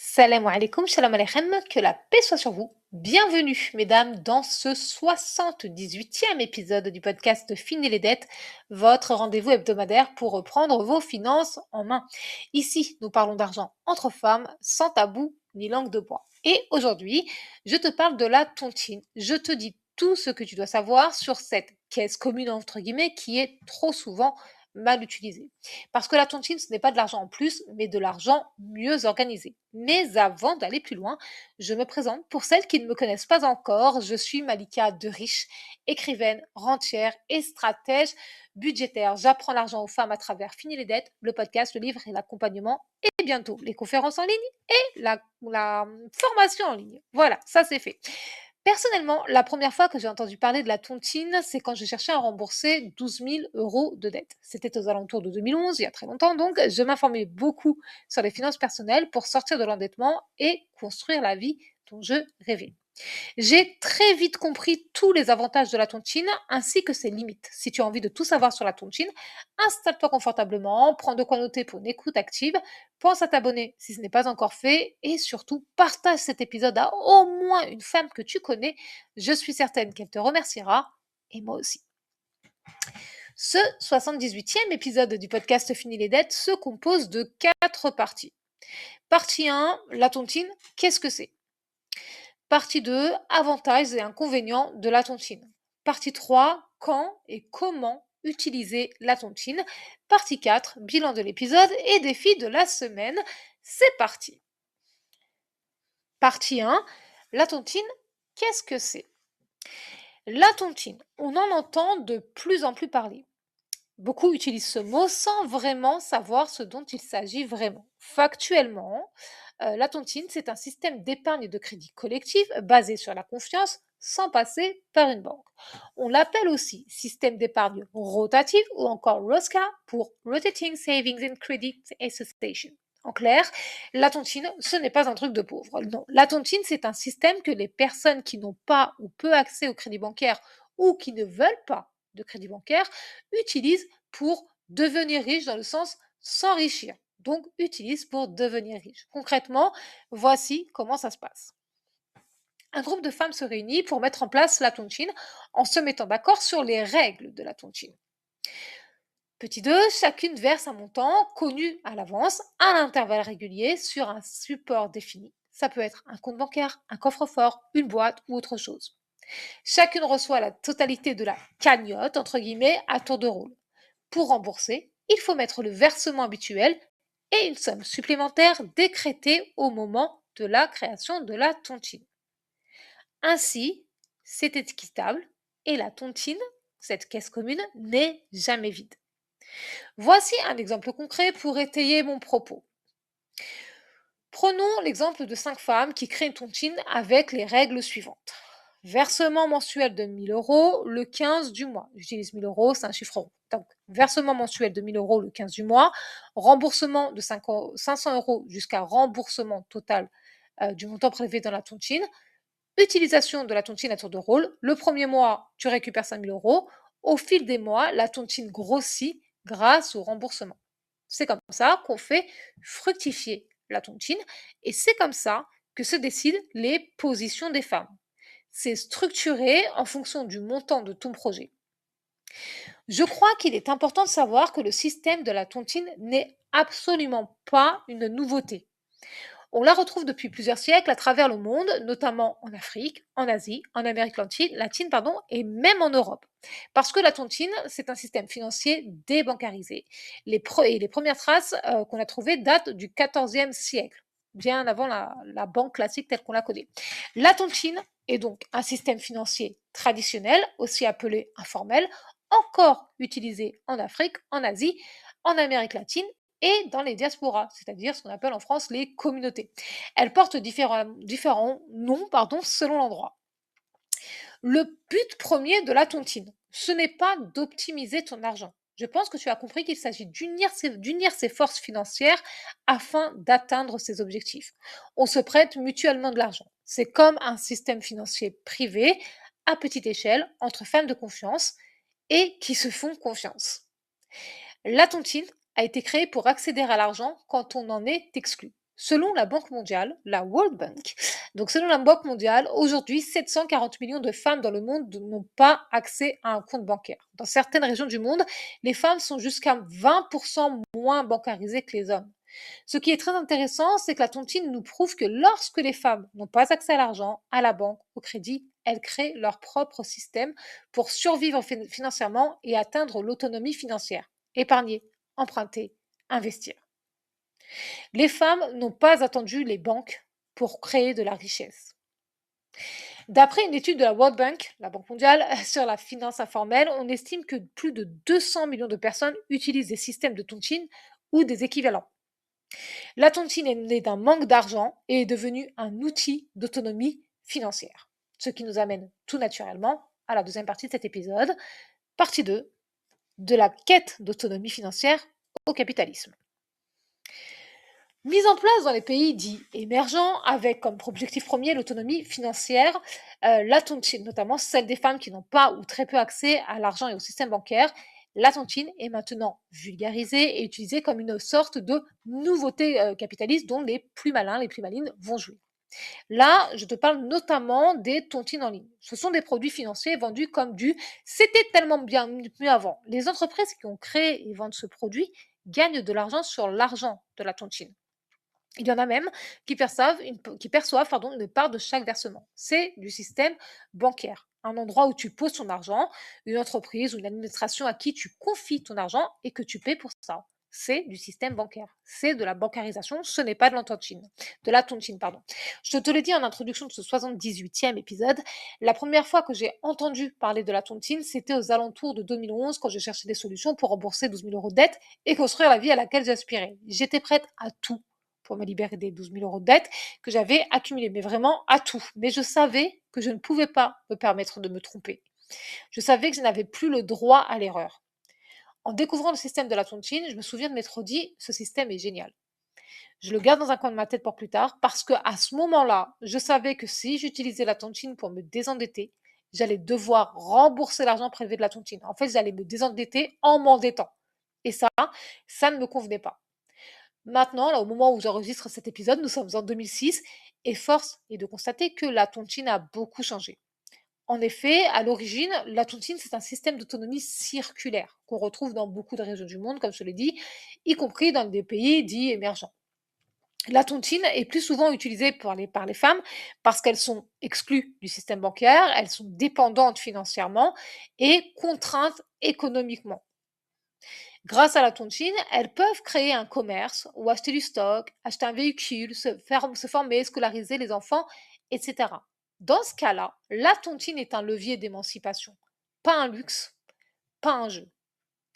Salam alaikum, shalom aleichem, que la paix soit sur vous. Bienvenue, mesdames, dans ce 78e épisode du podcast Fini les dettes, votre rendez-vous hebdomadaire pour reprendre vos finances en main. Ici, nous parlons d'argent entre femmes, sans tabou ni langue de bois. Et aujourd'hui, je te parle de la tontine. Je te dis tout ce que tu dois savoir sur cette caisse commune, entre guillemets, qui est trop souvent mal utilisée. Parce que la tontine, ce n'est pas de l'argent en plus, mais de l'argent mieux organisé. Mais avant d'aller plus loin, je me présente pour celles qui ne me connaissent pas encore. Je suis Malika de Riche, écrivaine, rentière et stratège budgétaire. J'apprends l'argent aux femmes à travers Fini les dettes, le podcast, le livre et l'accompagnement, et bientôt les conférences en ligne et la formation en ligne. Voilà, ça c'est fait. Personnellement, la première fois que j'ai entendu parler de la tontine, c'est quand je cherchais à rembourser 12 000 euros de dette. C'était aux alentours de 2011, il y a très longtemps, donc je m'informais beaucoup sur les finances personnelles pour sortir de l'endettement et construire la vie dont je rêvais. J'ai très vite compris tous les avantages de la tontine ainsi que ses limites. Si tu as envie de tout savoir sur la tontine, installe-toi confortablement, prends de quoi noter pour une écoute active, pense à t'abonner si ce n'est pas encore fait et surtout partage cet épisode à au moins une femme que tu connais. Je suis certaine qu'elle te remerciera et moi aussi. Ce 78e épisode du podcast Fini les dettes se compose de 4 parties. Partie 1, la tontine, qu'est-ce que c'est? Partie 2, avantages et inconvénients de la tontine. Partie 3, quand et comment utiliser la tontine. Partie 4, bilan de l'épisode et défi de la semaine. C'est parti. Partie 1, la tontine, qu'est-ce que c'est? La tontine, on en entend de plus en plus parler. Beaucoup utilisent ce mot sans vraiment savoir ce dont il s'agit vraiment. Factuellement, la tontine, c'est un système d'épargne et de crédit collectif basé sur la confiance sans passer par une banque. On l'appelle aussi système d'épargne rotative ou encore ROSCA pour Rotating Savings and Credit Association. En clair, la tontine, ce n'est pas un truc de pauvre. Non, la tontine, c'est un système que les personnes qui n'ont pas ou peu accès au crédit bancaire ou qui ne veulent pas de crédit bancaire utilisent pour devenir riches dans le sens s'enrichir. Donc, utilisent pour devenir riche. Concrètement, voici comment ça se passe. Un groupe de femmes se réunit pour mettre en place la tontine en se mettant d'accord sur les règles de la tontine. Petit 2, chacune verse un montant connu à l'avance, à l'intervalle régulier, sur un support défini. Ça peut être un compte bancaire, un coffre-fort, une boîte ou autre chose. Chacune reçoit la totalité de la cagnotte, entre guillemets, à tour de rôle. Pour rembourser, il faut mettre le versement habituel et une somme supplémentaire décrétée au moment de la création de la tontine. Ainsi, c'est équitable et la tontine, cette caisse commune, n'est jamais vide. Voici un exemple concret pour étayer mon propos. Prenons l'exemple de 5 femmes qui créent une tontine avec les règles suivantes. Versement mensuel de 1 000 euros le 15 du mois. J'utilise 1 000 euros, c'est un chiffre rond. Donc, versement mensuel de 1 000 euros le 15 du mois, remboursement de 500 euros jusqu'à remboursement total du montant prélevé dans la tontine, utilisation de la tontine à tour de rôle. Le premier mois, tu récupères 5 000 euros. Au fil des mois, la tontine grossit grâce au remboursement. C'est comme ça qu'on fait fructifier la tontine et c'est comme ça que se décident les positions des femmes. C'est structuré en fonction du montant de ton projet. Je crois qu'il est important de savoir que le système de la tontine n'est absolument pas une nouveauté. On la retrouve depuis plusieurs siècles à travers le monde, notamment en Afrique, en Asie, en Amérique latine et même en Europe. Parce que la tontine, c'est un système financier débancarisé. Les premières traces qu'on a trouvées datent du XIVe siècle, bien avant la banque classique telle qu'on la connaît. La tontine est donc un système financier traditionnel, aussi appelé informel, encore utilisé en Afrique, en Asie, en Amérique latine et dans les diasporas, c'est-à-dire ce qu'on appelle en France les communautés. Elles portent différents noms selon l'endroit. Le but premier de la tontine, ce n'est pas d'optimiser ton argent. Je pense que tu as compris qu'il s'agit d'unir ses forces financières afin d'atteindre ses objectifs. On se prête mutuellement de l'argent. C'est comme un système financier privé à petite échelle entre femmes de confiance et qui se font confiance. La tontine a été créée pour accéder à l'argent quand on en est exclu. Selon la Banque mondiale, la World Bank, donc selon la Banque mondiale, aujourd'hui, 740 millions de femmes dans le monde n'ont pas accès à un compte bancaire. Dans certaines régions du monde, les femmes sont jusqu'à 20% moins bancarisées que les hommes. Ce qui est très intéressant, c'est que la tontine nous prouve que lorsque les femmes n'ont pas accès à l'argent, à la banque, au crédit, elles créent leur propre système pour survivre financièrement et atteindre l'autonomie financière. Épargner, emprunter, investir. Les femmes n'ont pas attendu les banques pour créer de la richesse. D'après une étude de la World Bank, la Banque mondiale, sur la finance informelle, on estime que plus de 200 millions de personnes utilisent des systèmes de tontine ou des équivalents. La tontine est née d'un manque d'argent et est devenue un outil d'autonomie financière. Ce qui nous amène tout naturellement à la deuxième partie de cet épisode, partie 2, de la quête d'autonomie financière au capitalisme. Mise en place dans les pays dits émergents, avec comme objectif premier l'autonomie financière, la tontine, notamment celle des femmes qui n'ont pas ou très peu accès à l'argent et au système bancaire, la tontine est maintenant vulgarisée et utilisée comme une sorte de nouveauté capitaliste dont les plus malins, les plus malines vont jouer. Là, je te parle notamment des tontines en ligne. Ce sont des produits financiers vendus comme du «c'était tellement bien mieux avant». Les entreprises qui ont créé et vendent ce produit gagnent de l'argent sur l'argent de la tontine. Il y en a même qui perçoivent une part de chaque versement. C'est du système bancaire, un endroit où tu poses ton argent, une entreprise ou une administration à qui tu confies ton argent et que tu paies pour ça. C'est du système bancaire. C'est de la bancarisation, ce n'est pas de la tontine, pardon. Je te l'ai dit en introduction de ce 78e épisode, la première fois que j'ai entendu parler de la tontine, c'était aux alentours de 2011 quand je cherchais des solutions pour rembourser 12 000 euros de dette et construire la vie à laquelle j'aspirais. J'étais prête à tout pour me libérer des 12 000 euros de dette que j'avais accumulés, mais vraiment à tout. Mais je savais que je ne pouvais pas me permettre de me tromper. Je savais que je n'avais plus le droit à l'erreur. En découvrant le système de la tontine, je me souviens de m'être dit, ce système est génial. Je le garde dans un coin de ma tête pour plus tard parce que à ce moment-là, je savais que si j'utilisais la tontine pour me désendetter, j'allais devoir rembourser l'argent prélevé de la tontine. En fait, j'allais me désendetter en m'endettant. Et ça ne me convenait pas. Maintenant, là, au moment où j'enregistre cet épisode, nous sommes en 2006 et force est de constater que la tontine a beaucoup changé. En effet, à l'origine, la tontine, c'est un système d'autonomie circulaire qu'on retrouve dans beaucoup de régions du monde, comme je l'ai dit, y compris dans des pays dits émergents. La tontine est plus souvent utilisée par les femmes parce qu'elles sont exclues du système bancaire, elles sont dépendantes financièrement et contraintes économiquement. Grâce à la tontine, elles peuvent créer un commerce ou acheter du stock, acheter un véhicule, se former, scolariser les enfants, etc. Dans ce cas-là, la tontine est un levier d'émancipation, pas un luxe, pas un jeu.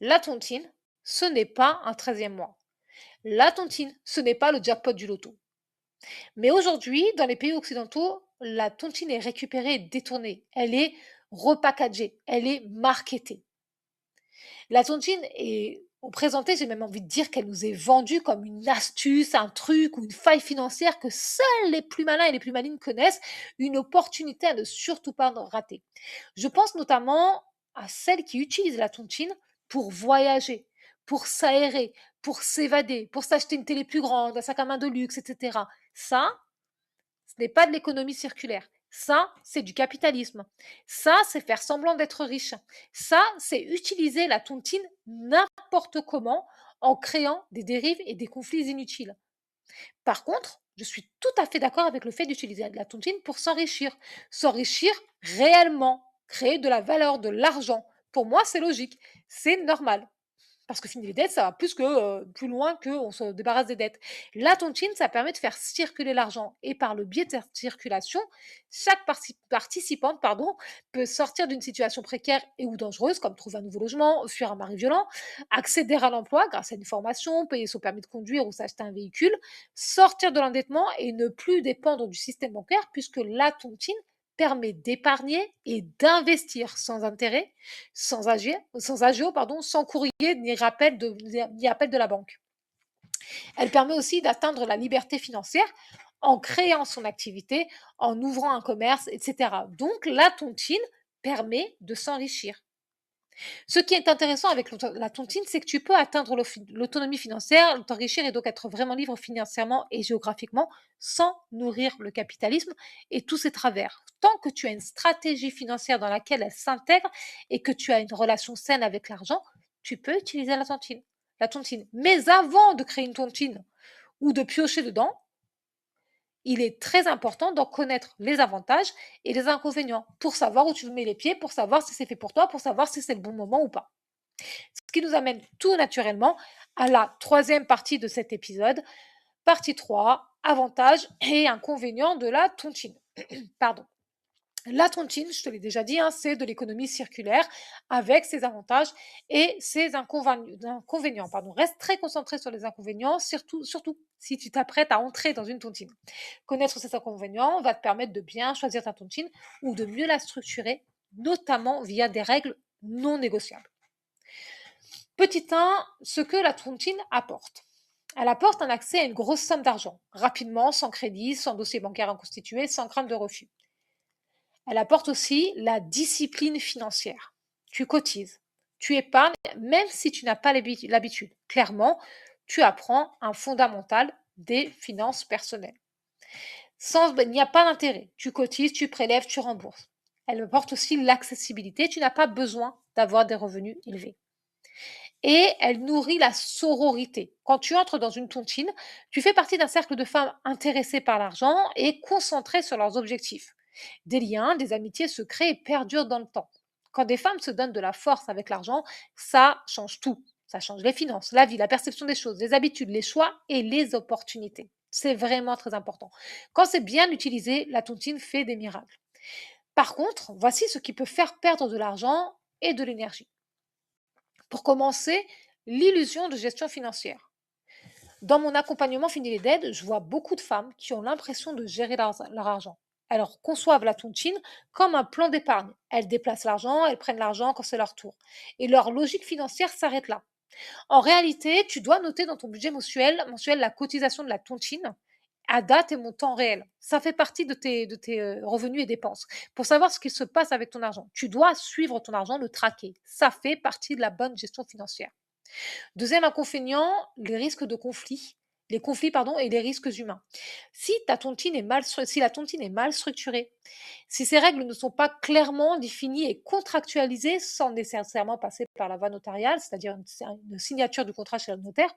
La tontine, ce n'est pas un 13e mois. La tontine, ce n'est pas le jackpot du loto. Mais aujourd'hui, dans les pays occidentaux, la tontine est récupérée et détournée. Elle est repackagée, elle est marketée. La tontine est présentée, j'ai même envie de dire qu'elle nous est vendue comme une astuce, un truc ou une faille financière que seuls les plus malins et les plus malines connaissent, une opportunité à ne surtout pas rater. Je pense notamment à celles qui utilisent la tontine pour voyager, pour s'aérer, pour s'évader, pour s'acheter une télé plus grande, un sac à main de luxe, etc. Ça, ce n'est pas de l'économie circulaire. Ça, c'est du capitalisme. Ça, c'est faire semblant d'être riche. Ça, c'est utiliser la tontine n'importe comment en créant des dérives et des conflits inutiles. Par contre, je suis tout à fait d'accord avec le fait d'utiliser la tontine pour s'enrichir. S'enrichir réellement, créer de la valeur, de l'argent. Pour moi, c'est logique. C'est normal. Parce que finir les dettes, ça va plus loin qu'on se débarrasse des dettes. La tontine, ça permet de faire circuler l'argent et par le biais de cette circulation, chaque participante peut sortir d'une situation précaire et ou dangereuse, comme trouver un nouveau logement, fuir un mari violent, accéder à l'emploi grâce à une formation, payer son permis de conduire ou s'acheter un véhicule, sortir de l'endettement et ne plus dépendre du système bancaire puisque la tontine permet d'épargner et d'investir sans intérêt, sans agio, pardon, sans courrier ni appel de la banque. Elle permet aussi d'atteindre la liberté financière en créant son activité, en ouvrant un commerce, etc. Donc la tontine permet de s'enrichir. Ce qui est intéressant avec la tontine, c'est que tu peux atteindre l'autonomie financière, t'enrichir et donc être vraiment libre financièrement et géographiquement sans nourrir le capitalisme et tous ses travers. Tant que tu as une stratégie financière dans laquelle elle s'intègre et que tu as une relation saine avec l'argent, tu peux utiliser la tontine. La tontine. Mais avant de créer une tontine ou de piocher dedans, il est très important d'en connaître les avantages et les inconvénients pour savoir où tu mets les pieds, pour savoir si c'est fait pour toi, pour savoir si c'est le bon moment ou pas. Ce qui nous amène tout naturellement à la troisième partie de cet épisode, partie 3, avantages et inconvénients de la tontine. Pardon. La tontine, je te l'ai déjà dit, hein, c'est de l'économie circulaire avec ses avantages et ses inconvénients. Pardon. Reste très concentré sur les inconvénients, surtout si tu t'apprêtes à entrer dans une tontine. Connaître ces inconvénients va te permettre de bien choisir ta tontine ou de mieux la structurer, notamment via des règles non négociables. Petit 1, ce que la tontine apporte. Elle apporte un accès à une grosse somme d'argent, rapidement, sans crédit, sans dossier bancaire inconstitué, sans crainte de refus. Elle apporte aussi la discipline financière. Tu cotises, tu épargnes, même si tu n'as pas l'habitude. Clairement, tu apprends un fondamental des finances personnelles. Il n'y a pas d'intérêt. Tu cotises, tu prélèves, tu rembourses. Elle apporte aussi l'accessibilité. Tu n'as pas besoin d'avoir des revenus élevés. Et elle nourrit la sororité. Quand tu entres dans une tontine, tu fais partie d'un cercle de femmes intéressées par l'argent et concentrées sur leurs objectifs. Des liens, des amitiés se créent et perdurent dans le temps. Quand des femmes se donnent de la force avec l'argent, ça change tout. Ça change les finances, la vie, la perception des choses, les habitudes, les choix et les opportunités. C'est vraiment très important. Quand c'est bien utilisé, la tontine fait des miracles. Par contre, voici ce qui peut faire perdre de l'argent et de l'énergie. Pour commencer, l'illusion de gestion financière. Dans mon accompagnement Fini les dettes, je vois beaucoup de femmes qui ont l'impression de gérer leur argent. Elles conçoivent la tontine comme un plan d'épargne. Elles déplacent l'argent, elles prennent l'argent quand c'est leur tour. Et leur logique financière s'arrête là. En réalité, tu dois noter dans ton budget mensuel la cotisation de la tontine à date et montant réel. Ça fait partie de tes revenus et dépenses. Pour savoir ce qui se passe avec ton argent, tu dois suivre ton argent, le traquer. Ça fait partie de la bonne gestion financière. Deuxième inconvénient, les risques de conflits. Les conflits et les risques humains. Si la tontine est mal structurée, si ces règles ne sont pas clairement définies et contractualisées sans nécessairement passer par la voie notariale, c'est-à-dire une signature du contrat chez le notaire,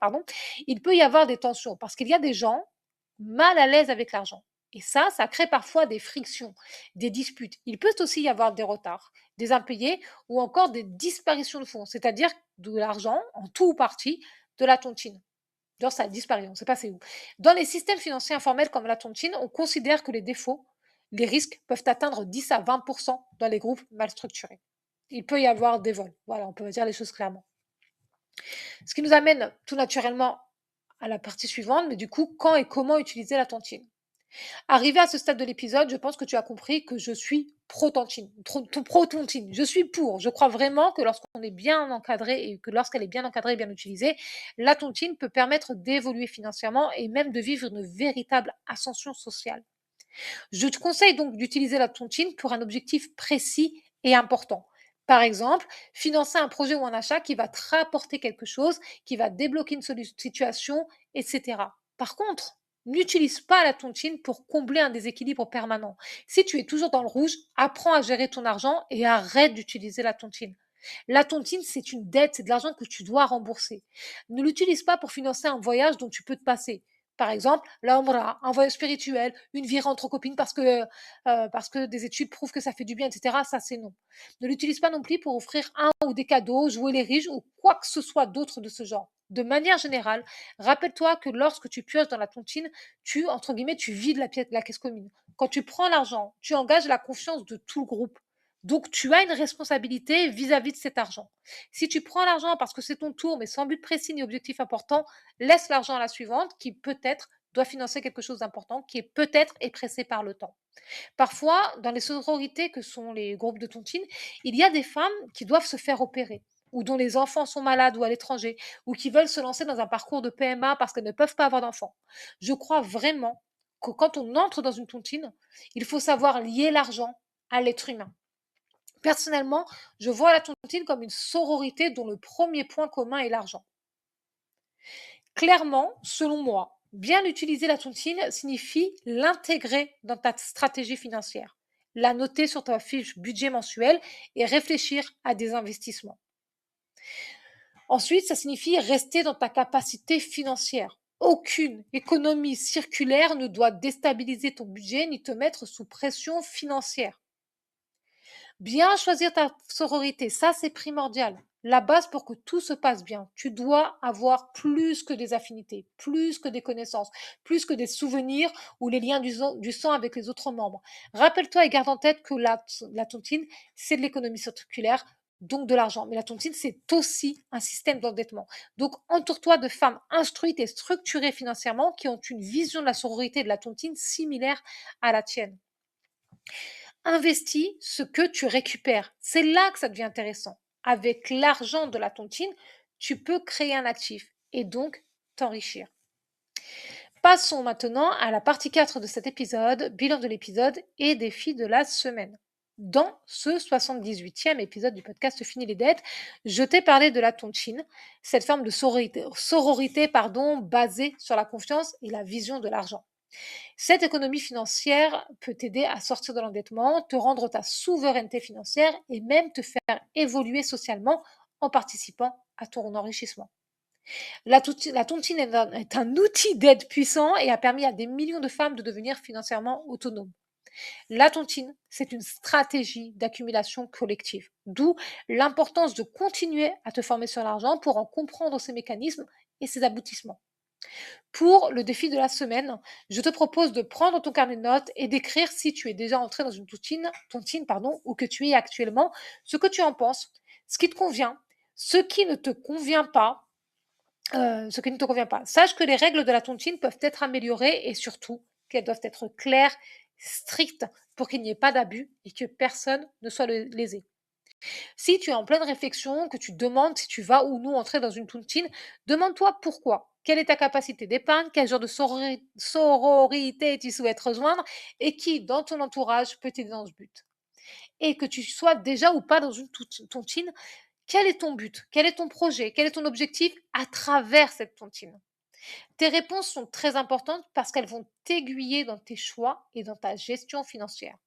il peut y avoir des tensions parce qu'il y a des gens mal à l'aise avec l'argent. Et ça crée parfois des frictions, des disputes. Il peut aussi y avoir des retards, des impayés ou encore des disparitions de fonds, c'est-à-dire de l'argent, en tout ou partie, de la tontine. Genre, ça a disparu, on ne sait pas c'est où. Dans les systèmes financiers informels comme la tontine, on considère que les défauts, les risques peuvent atteindre 10 à 20% dans les groupes mal structurés. Il peut y avoir des vols. Voilà, on peut dire les choses clairement. Ce qui nous amène tout naturellement à la partie suivante, mais du coup, quand et comment utiliser la tontine. Arrivé à ce stade de l'épisode, je pense que tu as compris que je suis pro-tontine. Pro-tontine. Je suis pour. Je crois vraiment que lorsqu'on est bien encadré et que lorsqu'elle est bien encadrée et bien utilisée, la tontine peut permettre d'évoluer financièrement et même de vivre une véritable ascension sociale. Je te conseille donc d'utiliser la tontine pour un objectif précis et important. Par exemple, financer un projet ou un achat qui va te rapporter quelque chose, qui va débloquer une situation, etc. Par contre, n'utilise pas la tontine pour combler un déséquilibre permanent. Si tu es toujours dans le rouge, apprends à gérer ton argent et arrête d'utiliser la tontine. La tontine, c'est une dette, c'est de l'argent que tu dois rembourser. Ne l'utilise pas pour financer un voyage dont tu peux te passer. Par exemple, la Umrah, un voyage spirituel, une virée entre copines parce que des études prouvent que ça fait du bien, etc. Ça, c'est non. Ne l'utilise pas non plus pour offrir un ou des cadeaux, jouer les riches ou quoi que ce soit d'autre de ce genre. De manière générale, rappelle-toi que lorsque tu pioches dans la tontine, entre guillemets, tu vides la caisse commune. Quand tu prends l'argent, tu engages la confiance de tout le groupe. Donc, tu as une responsabilité vis-à-vis de cet argent. Si tu prends l'argent parce que c'est ton tour, mais sans but précis ni objectif important, laisse l'argent à la suivante qui peut-être doit financer quelque chose d'important, qui est peut-être est pressé par le temps. Parfois, dans les sororités que sont les groupes de tontine, il y a des femmes qui doivent se faire opérer ou dont les enfants sont malades ou à l'étranger, ou qui veulent se lancer dans un parcours de PMA parce qu'elles ne peuvent pas avoir d'enfants. Je crois vraiment que quand on entre dans une tontine, il faut savoir lier l'argent à l'être humain. Personnellement, je vois la tontine comme une sororité dont le premier point commun est l'argent. Clairement, selon moi, bien utiliser la tontine signifie l'intégrer dans ta stratégie financière, la noter sur ta fiche budget mensuel et réfléchir à des investissements. Ensuite, ça signifie rester dans ta capacité financière. Aucune économie circulaire ne doit déstabiliser ton budget ni te mettre sous pression financière. Bien choisir ta sororité, ça c'est primordial. La base pour que tout se passe bien, tu dois avoir plus que des affinités, plus que des connaissances, plus que des souvenirs ou les liens du sang avec les autres membres. Rappelle-toi et garde en tête que la tontine, c'est de l'économie circulaire, donc de l'argent. Mais la tontine, c'est aussi un système d'endettement. Donc entoure-toi de femmes instruites et structurées financièrement qui ont une vision de la sororité et de la tontine similaire à la tienne. Investis ce que tu récupères. C'est là que ça devient intéressant. Avec l'argent de la tontine, tu peux créer un actif et donc t'enrichir. Passons maintenant à la partie 4 de cet épisode, bilan de l'épisode et défi de la semaine. Dans ce 78e épisode du podcast Fini les dettes, je t'ai parlé de la tontine, cette forme de sororité, basée sur la confiance et la vision de l'argent. Cette économie financière peut t'aider à sortir de l'endettement, te rendre ta souveraineté financière et même te faire évoluer socialement en participant à ton enrichissement. La tontine est un outil d'aide puissant et a permis à des millions de femmes de devenir financièrement autonomes. La tontine, c'est une stratégie d'accumulation collective, d'où l'importance de continuer à te former sur l'argent pour en comprendre ses mécanismes et ses aboutissements. Pour le défi de la semaine, je te propose de prendre ton carnet de notes et d'écrire si tu es déjà entré dans une tontine ou que tu es actuellement, ce que tu en penses, ce qui te convient, ce qui ne te convient pas, ce qui ne te convient pas. Sache que les règles de la tontine peuvent être améliorées et surtout qu'elles doivent être claires, strictes pour qu'il n'y ait pas d'abus et que personne ne soit lésé. Si tu es en pleine réflexion, que tu demandes si tu vas ou non entrer dans une tontine, demande-toi pourquoi. Quelle est ta capacité d'épargne? Quel genre de sororité tu souhaites rejoindre? Et qui, dans ton entourage, peut t'aider dans ce but? Et que tu sois déjà ou pas dans une tontine, quel est ton but? Quel est ton projet? Quel est ton objectif à travers cette tontine? Tes réponses sont très importantes parce qu'elles vont t'aiguiller dans tes choix et dans ta gestion financière.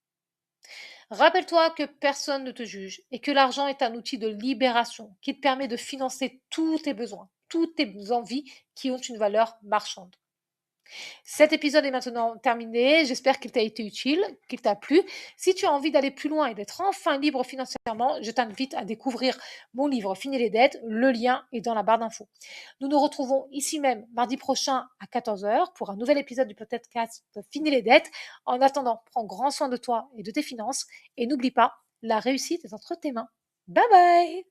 Rappelle-toi que personne ne te juge et que l'argent est un outil de libération qui te permet de financer tous tes besoins, toutes tes envies qui ont une valeur marchande. Cet épisode est maintenant terminé. J'espère qu'il t'a été utile, qu'il t'a plu. Si tu as envie d'aller plus loin et d'être enfin libre financièrement, je t'invite à découvrir mon livre Fini les dettes. Le lien est dans la barre d'infos. Nous nous retrouvons ici même mardi prochain à 14 heures pour un nouvel épisode du podcast Fini les dettes. En attendant, prends grand soin de toi et de tes finances et n'oublie pas, la réussite est entre tes mains. Bye bye!